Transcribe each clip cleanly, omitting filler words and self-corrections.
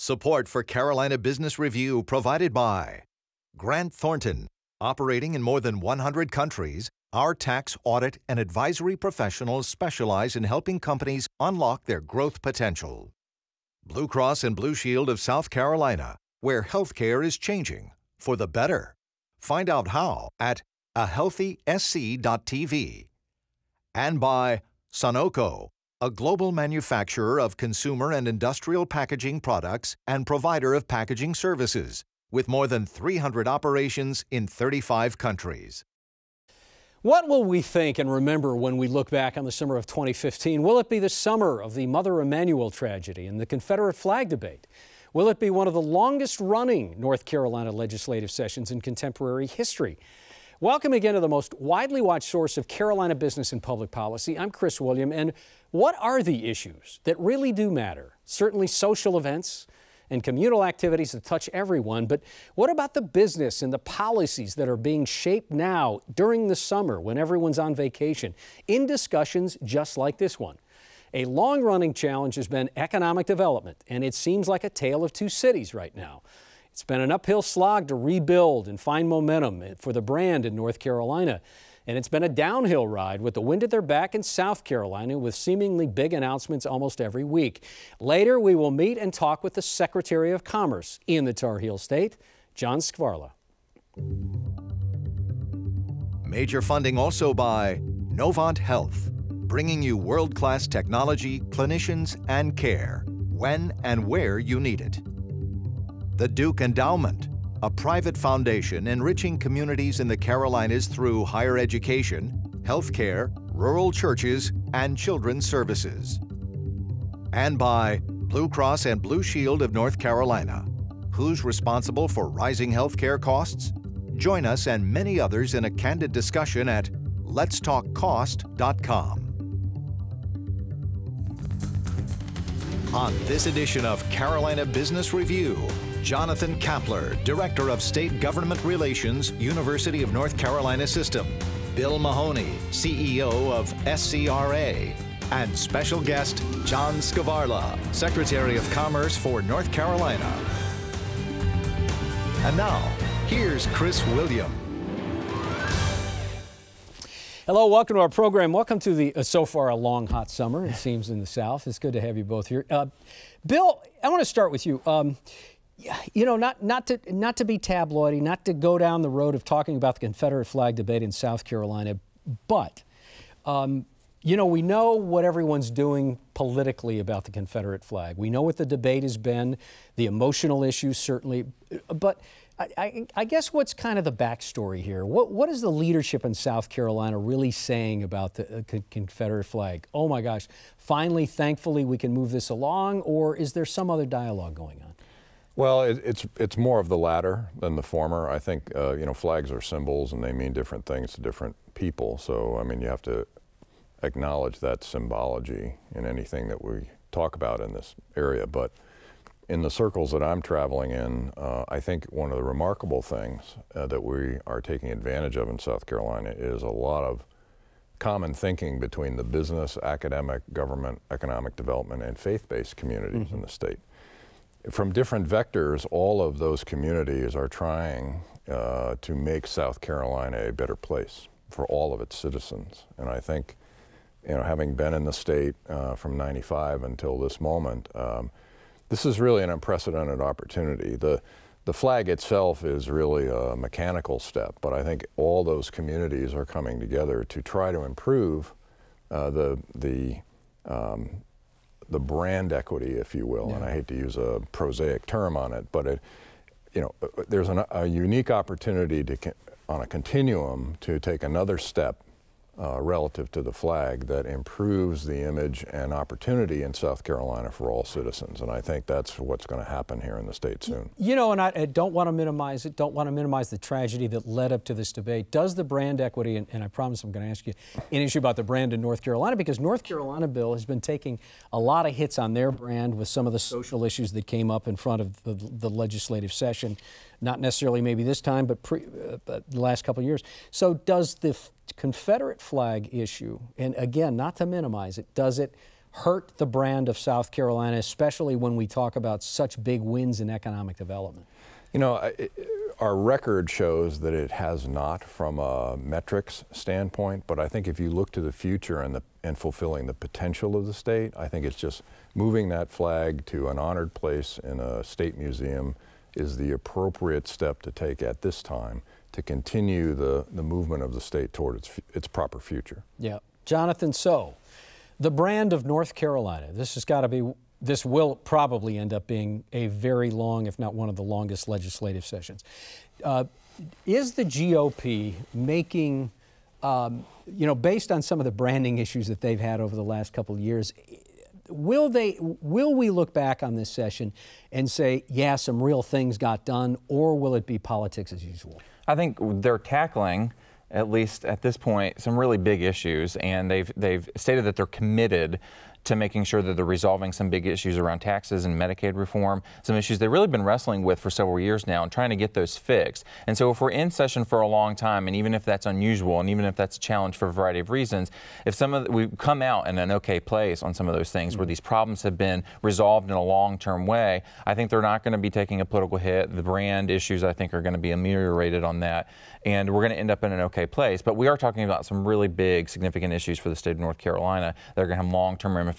Support for Carolina Business Review provided by Grant Thornton. Operating in more than 100 countries, our tax, audit, and advisory professionals specialize in helping companies unlock their growth potential. Blue Cross and Blue Shield of South Carolina, where healthcare is changing for the better. Find out how at ahealthysc.tv. And by Sunoco, a global manufacturer of consumer and industrial packaging products and provider of packaging services, with more than 300 operations in 35 countries. What will we think and remember when we look back on the summer of 2015? Will it be the summer of the Mother Emanuel tragedy and the Confederate flag debate? Will it be one of the longest-running North Carolina legislative sessions in contemporary history? Welcome again to the most widely watched source of Carolina business and public policy. I'm Chris William, and what are the issues that really do matter? Certainly social events and communal activities that touch everyone, but what about the business and the policies that are being shaped now during the summer when everyone's on vacation in discussions just like this one? A long-running challenge has been economic development, and it seems like a tale of two cities right now. It's been an uphill slog to rebuild and find momentum for the brand in North Carolina. And it's been a downhill ride with the wind at their back in South Carolina, with seemingly big announcements almost every week. Later, we will meet and talk with the Secretary of Commerce in the Tar Heel State, John Skvarla. Major funding also by Novant Health, bringing you world-class technology, clinicians, and care when and where you need it. The Duke Endowment, a private foundation enriching communities in the Carolinas through higher education, healthcare, rural churches, and children's services. And by Blue Cross and Blue Shield of North Carolina. Who's responsible for rising healthcare costs? Join us and many others in a candid discussion at letstalkcost.com. On this edition of Carolina Business Review, Jonathan Kappler, Director of State Government Relations, University of North Carolina System. Bill Mahoney, CEO of SCRA. And special guest, John Skvarla, Secretary of Commerce for North Carolina. And now, here's Chris William. Hello, welcome to our program. Welcome to the, so far, a long, hot summer, it seems, in the South. It's good to have you both here. Bill, I want to start with you. You know, not to be tabloidy, not to go down the road of talking about the Confederate flag debate in South Carolina, but, you know, we know what everyone's doing politically about the Confederate flag. We know what the debate has been, the emotional issues certainly, but I guess what's kind of the backstory here? What is the leadership in South Carolina really saying about the Confederate flag? Oh my gosh, finally, thankfully, we can move this along, or is there some other dialogue going on? Well, it's more of the latter than the former. I think, you know, flags are symbols and they mean different things to different people. So, I mean, you have to acknowledge that symbology in anything that we talk about in this area. But in the circles that I'm traveling in, I think one of the remarkable things that we are taking advantage of in South Carolina is a lot of common thinking between the business, academic, government, economic development, and faith-based communities in the state. From different vectors, all of those communities are trying to make South Carolina a better place for all of its citizens. And I think, you know, having been in the state from '95 until this moment, this is really an unprecedented opportunity. The flag itself is really a mechanical step, but I think all those communities are coming together to try to improve the brand equity, if you will, and I hate to use a prosaic term on it, but you know, there's a unique opportunity to, on a continuum, to take another step relative to the flag that improves the image and opportunity in South Carolina for all citizens. And I think that's what's going to happen here in the state soon. You know, and I don't want to minimize it, don't want to minimize the tragedy that led up to this debate. Does the brand equity, and I promise I'm going to ask you an issue about the brand in North Carolina, because North Carolina, Bill, has been taking a lot of hits on their brand with some of the social issues that came up in front of the legislative session. Not necessarily maybe this time, but the last couple of years. So does the Confederate flag issue, and again, not to minimize it, does it hurt the brand of South Carolina, especially when we talk about such big wins in economic development? You know, our record shows that it has not from a metrics standpoint, but I think if you look to the future and fulfilling the potential of the state, I think it's just moving that flag to an honored place in a state museum is the appropriate step to take at this time to continue the movement of the state toward its proper future. Yeah. Jonathan, so the brand of North Carolina, this will probably end up being a very long, if not one of the longest legislative sessions. Is the GOP making, based on some of the branding issues that they've had over the last couple of years, will we look back on this session and say, yeah, some real things got done, or will it be politics as usual? I think they're tackling, at least at this point, some really big issues, and they've stated that they're committed to making sure that they're resolving some big issues around taxes and Medicaid reform, some issues they've really been wrestling with for several years now and trying to get those fixed. And so if we're in session for a long time, and even if that's unusual, and even if that's a challenge for a variety of reasons, if we come out in an okay place on some of those things where these problems have been resolved in a long-term way, I think they're not going to be taking a political hit. The brand issues, I think, are going to be ameliorated on that, and we're going to end up in an okay place. But we are talking about some really big, significant issues for the state of North Carolina that are going to have long-term ramifications.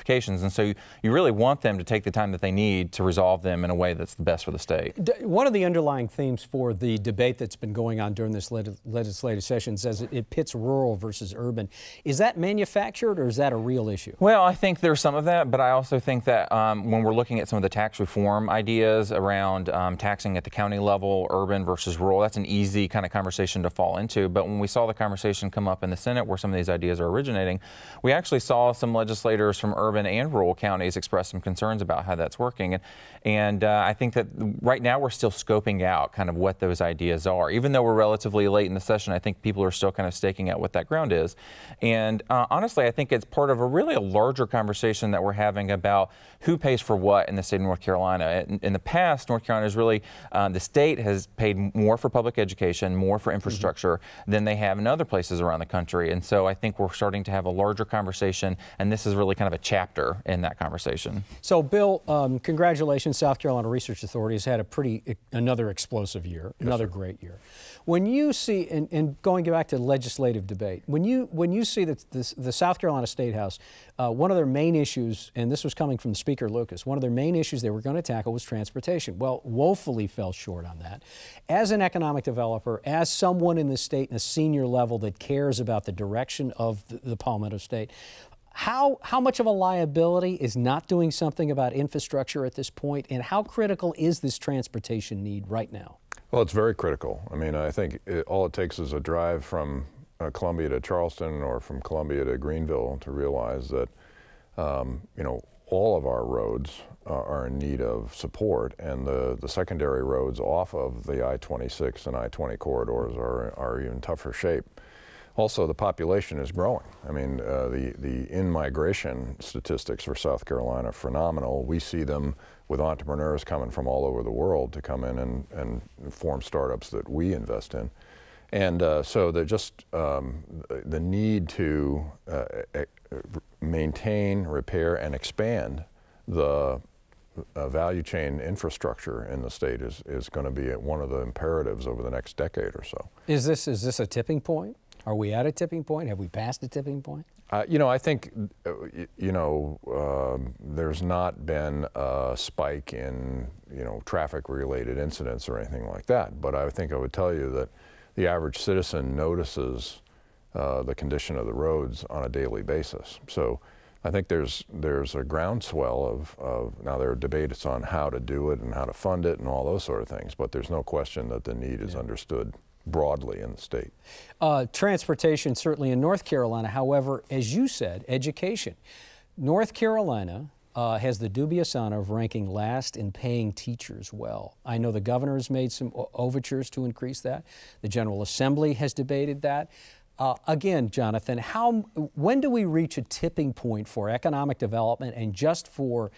And so you really want them to take the time that they need to resolve them in a way that's the best for the state. One of the underlying themes for the debate that's been going on during this legislative session says it pits rural versus urban. Is that manufactured, or is that a real issue? Well, I think there's some of that, but I also think that when we're looking at some of the tax reform ideas around taxing at the county level, urban versus rural, that's an easy kind of conversation to fall into. But when we saw the conversation come up in the Senate where some of these ideas are originating, we actually saw some legislators from urban and rural counties express some concerns about how that's working. And I think that right now we're still scoping out kind of what those ideas are. Even though we're relatively late in the session, I think people are still kind of staking out what that ground is. And honestly, I think it's part of a larger conversation that we're having about who pays for what in the state of North Carolina. In the past, North Carolina is really, the state has paid more for public education, more for infrastructure than they have in other places around the country. And so I think we're starting to have a larger conversation, and this is really kind of a chapter in that conversation. So, Bill, congratulations. South Carolina Research Authority has had another explosive year, another great year. When you see, and going back to legislative debate, when you see that the South Carolina State House, one of their main issues, and this was coming from Speaker Lucas, one of their main issues they were going to tackle was transportation. Well, woefully fell short on that. As an economic developer, as someone in the state in a senior level that cares about the direction of the Palmetto State, how much of a liability is not doing something about infrastructure at this point, and how critical is this transportation need right now? Well, it's very critical. I mean, I think all it takes is a drive from Columbia to Charleston or from Columbia to Greenville to realize that, all of our roads are in need of support, and the secondary roads off of the I-26 and I-20 corridors are in tougher shape. Also, the population is growing. I mean, the in-migration statistics for South Carolina are phenomenal. We see them with entrepreneurs coming from all over the world to come in and form startups that we invest in. And so the need to maintain, repair, and expand the value chain infrastructure in the state is going to be one of the imperatives over the next decade or so. Is this a tipping point? Are we at a tipping point? Have we passed a tipping point? I think, there's not been a spike in, traffic-related incidents or anything like that. But I think I would tell you that the average citizen notices the condition of the roads on a daily basis. So I think there's a groundswell of now there are debates on how to do it and how to fund it and all those sort of things. But there's no question that the need is understood broadly in the state. Transportation certainly in North Carolina. However, as you said, education. North Carolina has the dubious honor of ranking last in paying teachers well. I know the governor has made some overtures to increase that. The General Assembly has debated that. Again, Jonathan, when do we reach a tipping point for economic development and just for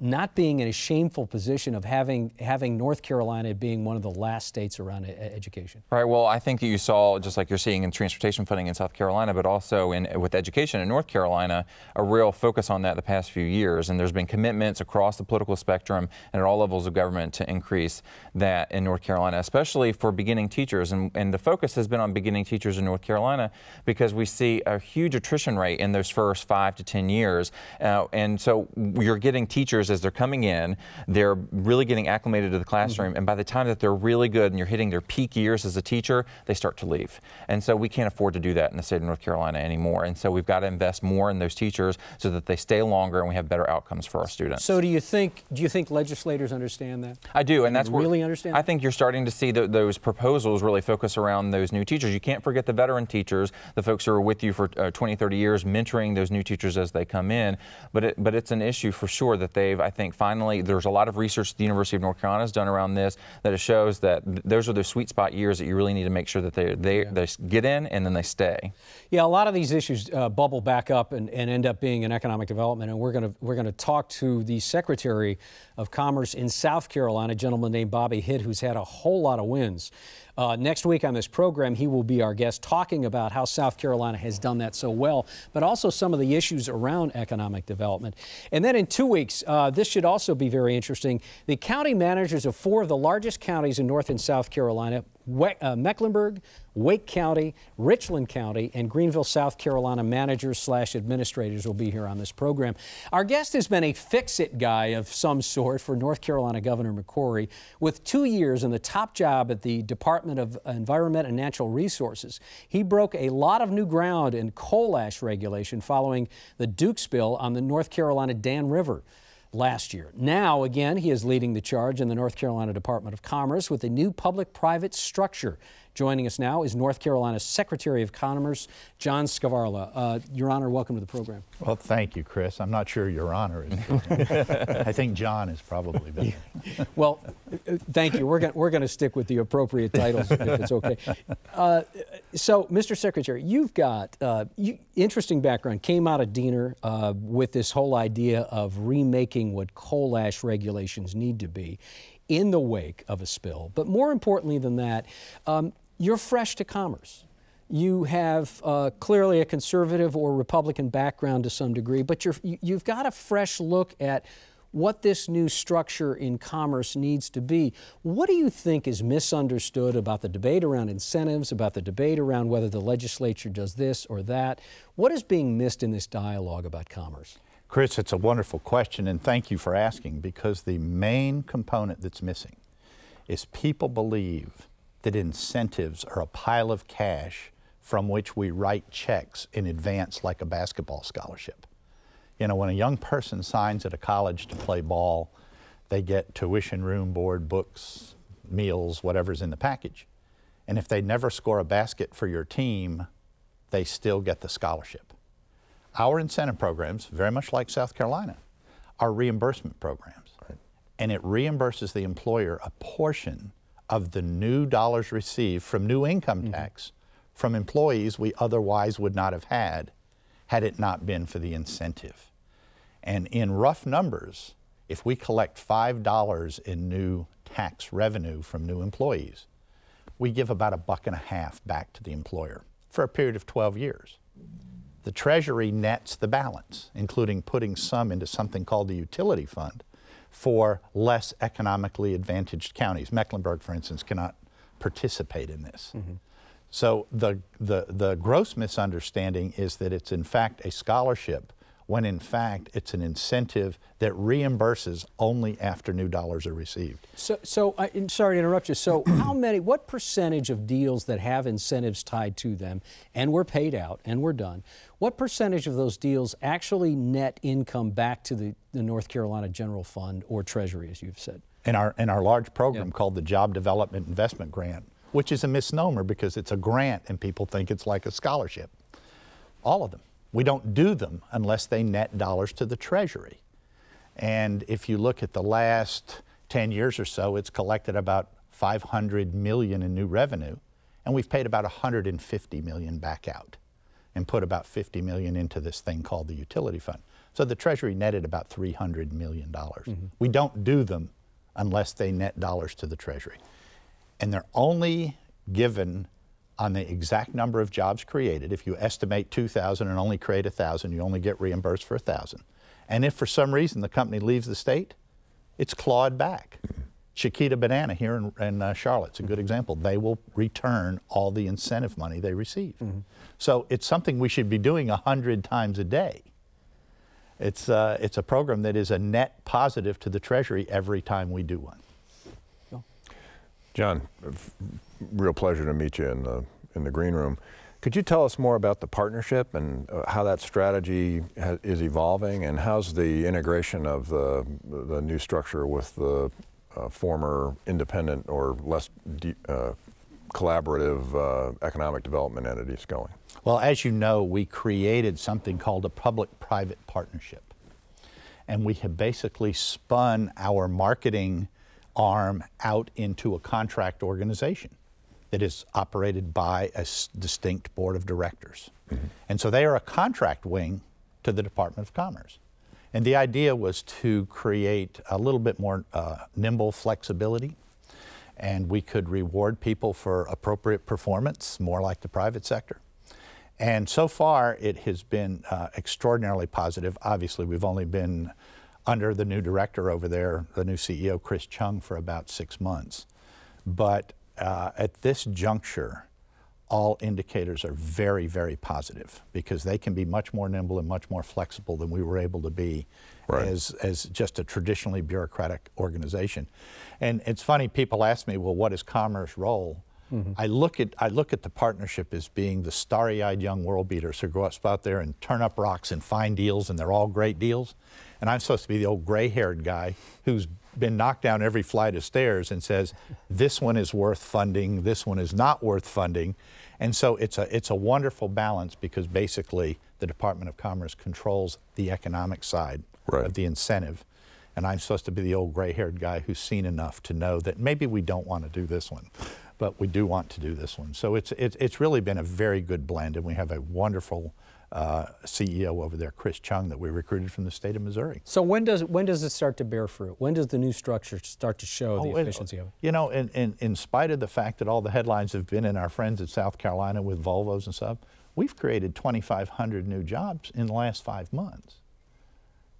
not being in a shameful position of having North Carolina being one of the last states around education? Right. Well, I think that you saw, just like you're seeing in transportation funding in South Carolina, but also with education in North Carolina, a real focus on that the past few years. And there's been commitments across the political spectrum and at all levels of government to increase that in North Carolina, especially for beginning teachers. And the focus has been on beginning teachers in North Carolina because we see a huge attrition rate in those first 5 to 10 years. And so you're getting teachers as they're coming in, they're really getting acclimated to the classroom, and by the time that they're really good and you're hitting their peak years as a teacher, they start to leave. And so we can't afford to do that in the state of North Carolina anymore. And so we've got to invest more in those teachers so that they stay longer and we have better outcomes for our students. So do you think legislators understand that? I do, and that's really understand. I think you're starting to see those proposals really focus around those new teachers. You can't forget the veteran teachers, the folks who are with you for 20, 30 years, mentoring those new teachers as they come in. But it's an issue for sure that I think finally, there's a lot of research the University of North Carolina has done around this, that it shows that those are the sweet spot years that you really need to make sure that they get in and then they stay. Yeah, a lot of these issues bubble back up and end up being in economic development, and we're going to talk to the Secretary of Commerce in South Carolina, a gentleman named Bobby Hitt, who's had a whole lot of wins. Next week on this program, he will be our guest talking about how South Carolina has done that so well, but also some of the issues around economic development. And then in 2 weeks, this should also be very interesting. The county managers of 4 of the largest counties in North and South Carolina, Mecklenburg, Wake County, Richland County, and Greenville, South Carolina managers/administrators will be here on this program. Our guest has been a fix-it guy of some sort for North Carolina Governor McCrory, with 2 years in the top job at the Department of Environment and Natural Resources. He broke a lot of new ground in coal ash regulation following the Duke spill on the North Carolina Dan River last year. Now, again, he is leading the charge in the North Carolina Department of Commerce with a new public-private structure. Joining us now is North Carolina's Secretary of Commerce, John Skvarla. Your Honor, welcome to the program. Well, thank you, Chris. I'm not sure Your Honor is. I think John is probably better. Well, thank you. We're going to stick with the appropriate titles if it's okay. So, Mr. Secretary, you've got interesting background. Came out of Diener with this whole idea of remaking what coal ash regulations need to be in the wake of a spill. But more importantly than that, you're fresh to commerce. You have clearly a conservative or Republican background to some degree, but you've got a fresh look at what this new structure in commerce needs to be. What do you think is misunderstood about the debate around incentives, about the debate around whether the legislature does this or that? What is being missed in this dialogue about commerce? Chris, it's a wonderful question, and thank you for asking, because the main component that's missing is people believe that incentives are a pile of cash from which we write checks in advance like a basketball scholarship. You know, when a young person signs at a college to play ball, they get tuition, room, board, books, meals, whatever's in the package. And if they never score a basket for your team, they still get the scholarship. Our incentive programs, very much like South Carolina, are reimbursement programs. Right. And it reimburses the employer a portion of the new dollars received from new income tax from employees we otherwise would not have had it not been for the incentive. And in rough numbers, if we collect $5 in new tax revenue from new employees, we give about $1.50 back to the employer for a period of 12 years. The Treasury nets the balance, including putting some into something called the utility fund for less economically advantaged counties. Mecklenburg, for instance, cannot participate in this. So the gross misunderstanding is that it's in fact a scholarship, when in fact it's an incentive that reimburses only after new dollars are received. So I'm sorry to interrupt you. So what percentage of deals that have incentives tied to them and were paid out and were done, what percentage of those deals actually net income back to the North Carolina General Fund or Treasury, as you've said? In our large program called the Job Development Investment Grant, which is a misnomer because it's a grant and people think it's like a scholarship. All of them. We don't do them unless they net dollars to the Treasury. And if you look at the last 10 years or so, it's collected about $500 million in new revenue, and we've paid about $150 million back out. and put about $50 million into this thing called the utility fund. So the Treasury netted about $300 million. We don't do them unless they net dollars to the Treasury. And they're only given on the exact number of jobs created. If you estimate 2,000 and only create 1,000, you only get reimbursed for 1,000. And if for some reason the company leaves the state, it's clawed back. Chiquita Banana here in Charlotte's a good example. They will return all the incentive money they receive. So it's something we should be doing 100 times a day. It's a program that is a net positive to the Treasury every time we do one. John, real pleasure to meet you in the green room. Could you tell us more about the partnership and how that strategy is evolving, and how's the integration of the new structure with the former independent or less collaborative economic development entities going? Well, as you know, we created something called a public-private partnership. And we have basically spun our marketing arm out into a contract organization that is operated by a distinct board of directors. And so they are a contract wing to the Department of Commerce. And the idea was to create a little bit more nimble flexibility, and we could reward people for appropriate performance, more like the private sector. And so far, it has been extraordinarily positive. Obviously, we've only been under the new director over there, the new CEO, Chris Chung, for about 6 months. But at this juncture, all indicators are very, very positive, because they can be much more nimble and much more flexible than we were able to be as just a traditionally bureaucratic organization. And it's funny, people ask me, well, what is Commerce's role? I look at the partnership as being the starry-eyed young world beaters who go out there and turn up rocks and find deals, and they're all great deals. And I'm supposed to be the old gray-haired guy who's been knocked down every flight of stairs and says, this one is worth funding, this one is not worth funding. And so it's a wonderful balance, because basically the Department of Commerce controls the economic side of the incentive. And I'm supposed to be the old gray-haired guy who's seen enough to know that maybe we don't want to do this one, but we do want to do this one. So it's really been a very good blend, and we have a wonderful CEO over there, Chris Chung, that we recruited from the state of Missouri. So when does it start to bear fruit? When does the new structure start to show the efficiency of it? You know, in spite of the fact that all the headlines have been in our friends in South Carolina with Volvos and stuff, we've created 2,500 new jobs in the last 5 months.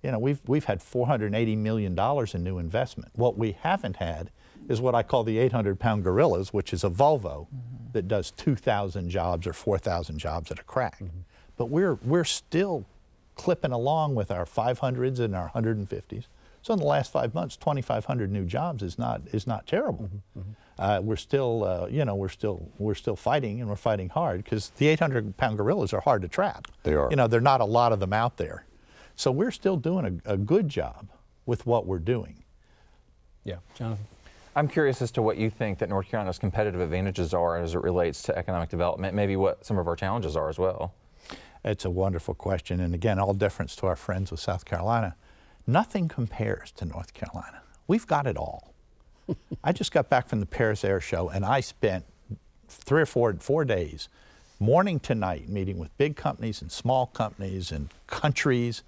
You know, we've had $480 million in new investment. What we haven't had is what I call the 800-pound gorillas, which is a Volvo that does 2,000 jobs or 4,000 jobs at a crack. But we're still clipping along with our 500s and our 150s. So in the last 5 months, 2,500 new jobs is not terrible. We're still, you know, we're still fighting, and we're fighting hard, because the 800-pound gorillas are hard to trap. They are. You know, there are not a lot of them out there. So we're still doing a good job with what we're doing. Yeah, Jonathan. I'm curious as to what you think that North Carolina's competitive advantages are as it relates to economic development, maybe what some of our challenges are as well. It's a wonderful question, and again, all deference to our friends with South Carolina. Nothing compares to North Carolina. We've got it all. I just got back from the Paris Air Show, and I spent 3 or 4 days, morning to night, meeting with big companies and small companies and countries.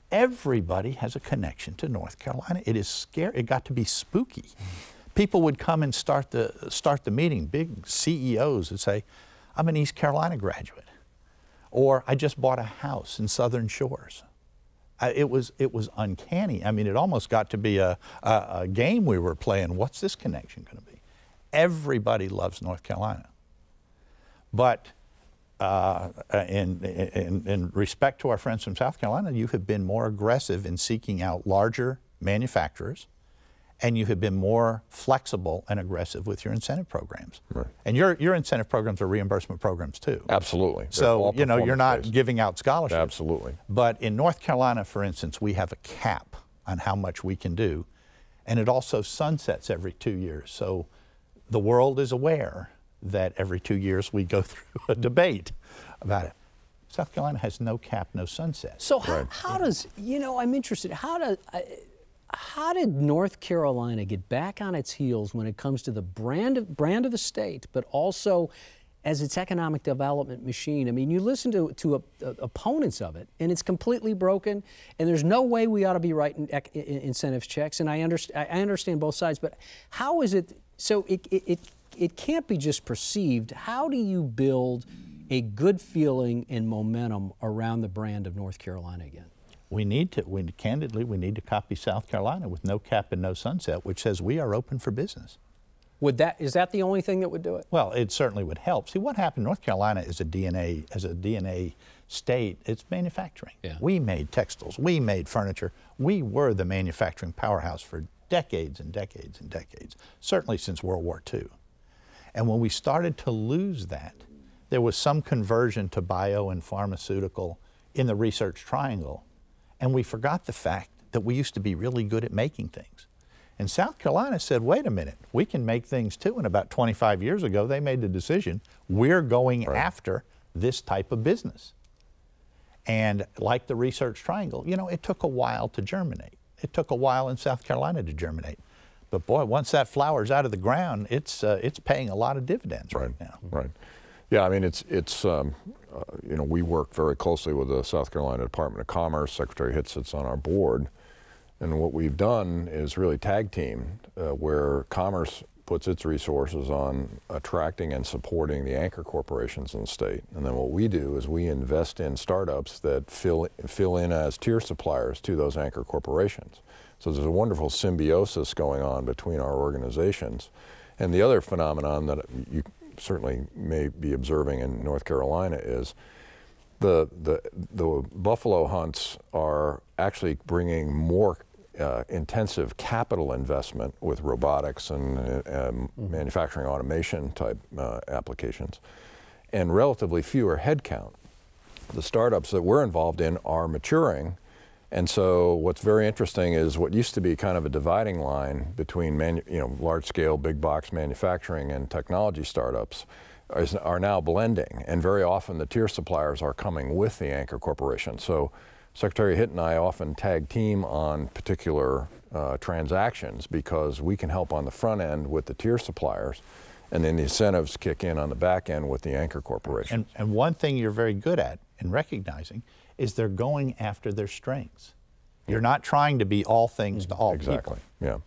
Everybody has a connection to North Carolina. It is scary. It got to be spooky. People would come and start the meeting, big CEOs would say, I'm an East Carolina graduate, or I just bought a house in Southern Shores. It was uncanny. I mean, it almost got to be a game we were playing. What's this connection going to be? Everybody loves North Carolina. But in respect to our friends from South Carolina, you have been more aggressive in seeking out larger manufacturers, and you have been more flexible and aggressive with your incentive programs. And your incentive programs are reimbursement programs too. Absolutely. So, you know, you're not giving out scholarships. Absolutely. But in North Carolina, for instance, we have a cap on how much we can do, and it also sunsets every 2 years. So the world is aware that every 2 years we go through a debate about it. South Carolina has no cap, no sunset. So how does, you know, I'm interested, how did North Carolina get back on its heels when it comes to the brand of the state, but also as its economic development machine. I mean, you listen to opponents of it, and it's completely broken, and there's no way we ought to be writing incentives checks, and I understand both sides, but how is it, so it can't be just perceived. How do you build a good feeling and momentum around the brand of North Carolina again? Candidly, we need to copy South Carolina with no cap and no sunset, which says we are open for business. Is that the only thing that would do it? Well, it certainly would help. See, what happened, North Carolina is as a DNA state, it's manufacturing. Yeah. We made textiles, we made furniture. We were the manufacturing powerhouse for decades and decades and decades, certainly since World War II. And when we started to lose that, there was some conversion to bio and pharmaceutical in the research triangle, and we forgot the fact that we used to be really good at making things. And South Carolina said, wait a minute, we can make things too. And about 25 years ago, they made the decision, we're going after this type of business. And like the research triangle, you know, it took a while to germinate. It took a while in South Carolina to germinate. But boy, once that flower's out of the ground, it's paying a lot of dividends right now. Right. Yeah, I mean, you know, we work very closely with the South Carolina Department of Commerce. Secretary Hitt sits on our board. And what we've done is really tag team, where Commerce puts its resources on attracting and supporting the anchor corporations in the state. And then what we do is we invest in startups that fill in as tier suppliers to those anchor corporations. So there's a wonderful symbiosis going on between our organizations. And the other phenomenon that you certainly may be observing in North Carolina is the buffalo hunts are actually bringing more intensive capital investment with robotics and manufacturing automation type applications, and relatively fewer headcount. The startups that we're involved in are maturing, and so what's very interesting is what used to be kind of a dividing line between large-scale big box manufacturing and technology startups are now blending, and very often the tier suppliers are coming with the anchor corporation. So Secretary Hitt and I often tag team on particular transactions because we can help on the front end with the tier suppliers, and then the incentives kick in on the back end with the anchor corporation. And one thing you're very good at in recognizing is they're going after their strengths. You're not trying to be all things to all people. Yeah.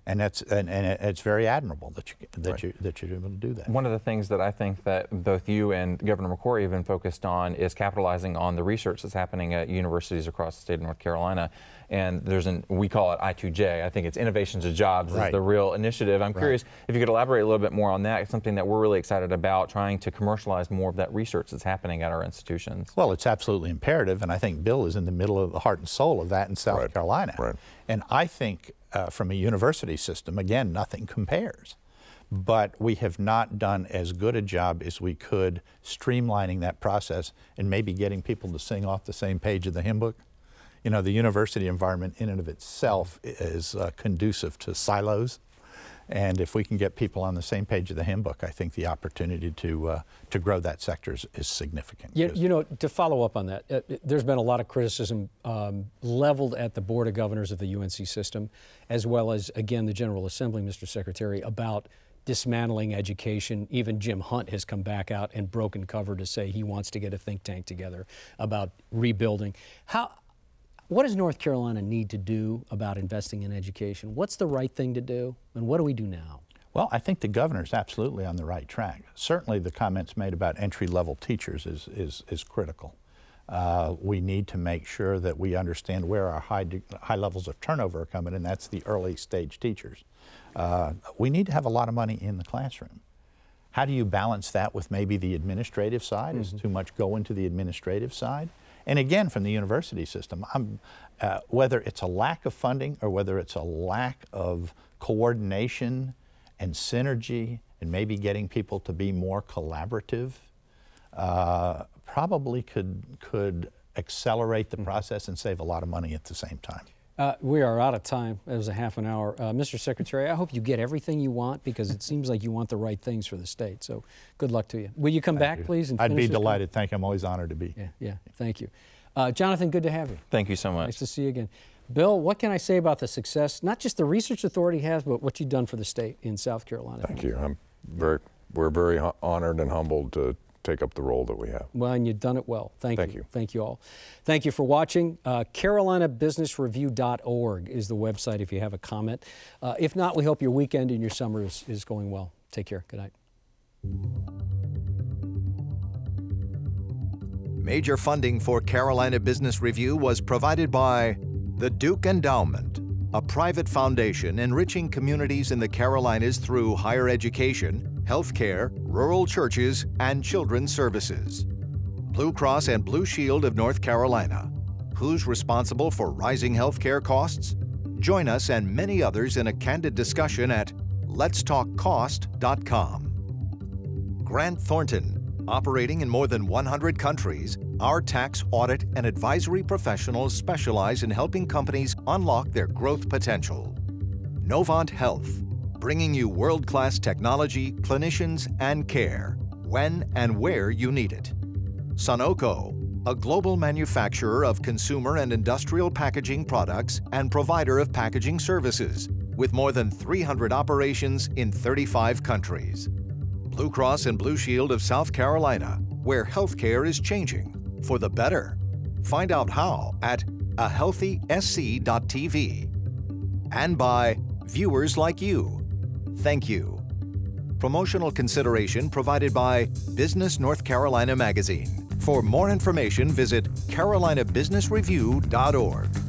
And it's very admirable that you're able to do that. One of the things that I think that both you and Governor McCrory have been focused on is capitalizing on the research that's happening at universities across the state of North Carolina. And we call it I2J. I think it's Innovations to Jobs is the real initiative. I'm curious if you could elaborate a little bit more on that. It's something that we're really excited about, trying to commercialize more of that research that's happening at our institutions. Well, it's absolutely imperative, and I think Bill is in the middle of the heart and soul of that in South Carolina. Right. And I think from a university system, again, nothing compares. But we have not done as good a job as we could streamlining that process and maybe getting people to sing off the same page of the hymn book. You know, the university environment in and of itself is conducive to silos. And if we can get people on the same page of the hymn book, I think the opportunity to grow that sector is significant. You know, to follow up on that, there's been a lot of criticism leveled at the Board of Governors of the UNC system, as well as, again, the General Assembly, Mr. Secretary, about dismantling education. Even Jim Hunt has come back out and broken cover to say he wants to get a think tank together about rebuilding. What does North Carolina need to do about investing in education? What's the right thing to do, and what do we do now? Well, I think the governor's absolutely on the right track. Certainly the comments made about entry-level teachers is critical. We need to make sure that we understand where our high levels of turnover are coming, and that's the early stage teachers. We need to have a lot of money in the classroom. How do you balance that with maybe the administrative side? Is too much go into the administrative side? And again, from the university system, whether it's a lack of funding or whether it's a lack of coordination and synergy and maybe getting people to be more collaborative, probably could accelerate the process and save a lot of money at the same time. We are out of time. It was a half an hour. Mr. Secretary, I hope you get everything you want, because it seems like you want the right things for the state. So good luck to you. Will you come back, please? And I'd be delighted. Thank you. I'm always honored to be. Yeah. Thank you. Jonathan, good to have you. Thank you so much. Nice to see you again. Bill, what can I say about the success, not just the Research Authority has, but what you've done for the state in South Carolina? Thank you. I'm very we're very honored and humbled to take up the role that we have. Well, and you've done it well. Thank you. Thank you all. Thank you for watching. CarolinaBusinessReview.org is the website if you have a comment. If not, we hope your weekend and your summer is going well. Take care. Good night. Major funding for Carolina Business Review was provided by the Duke Endowment, a private foundation enriching communities in the Carolinas through higher education, healthcare, rural churches, and children's services. Blue Cross and Blue Shield of North Carolina. Who's responsible for rising healthcare costs? Join us and many others in a candid discussion at letstalkcost.com. Grant Thornton. Operating in more than 100 countries, our tax, audit, and advisory professionals specialize in helping companies unlock their growth potential. Novant Health, bringing you world-class technology, clinicians, and care, when and where you need it. Sunoco, a global manufacturer of consumer and industrial packaging products and provider of packaging services, with more than 300 operations in 35 countries. Blue Cross and Blue Shield of South Carolina, where healthcare is changing for the better. Find out how at ahealthysc.tv. And by viewers like you. Thank you. Promotional consideration provided by Business North Carolina Magazine. For more information, visit carolinabusinessreview.org.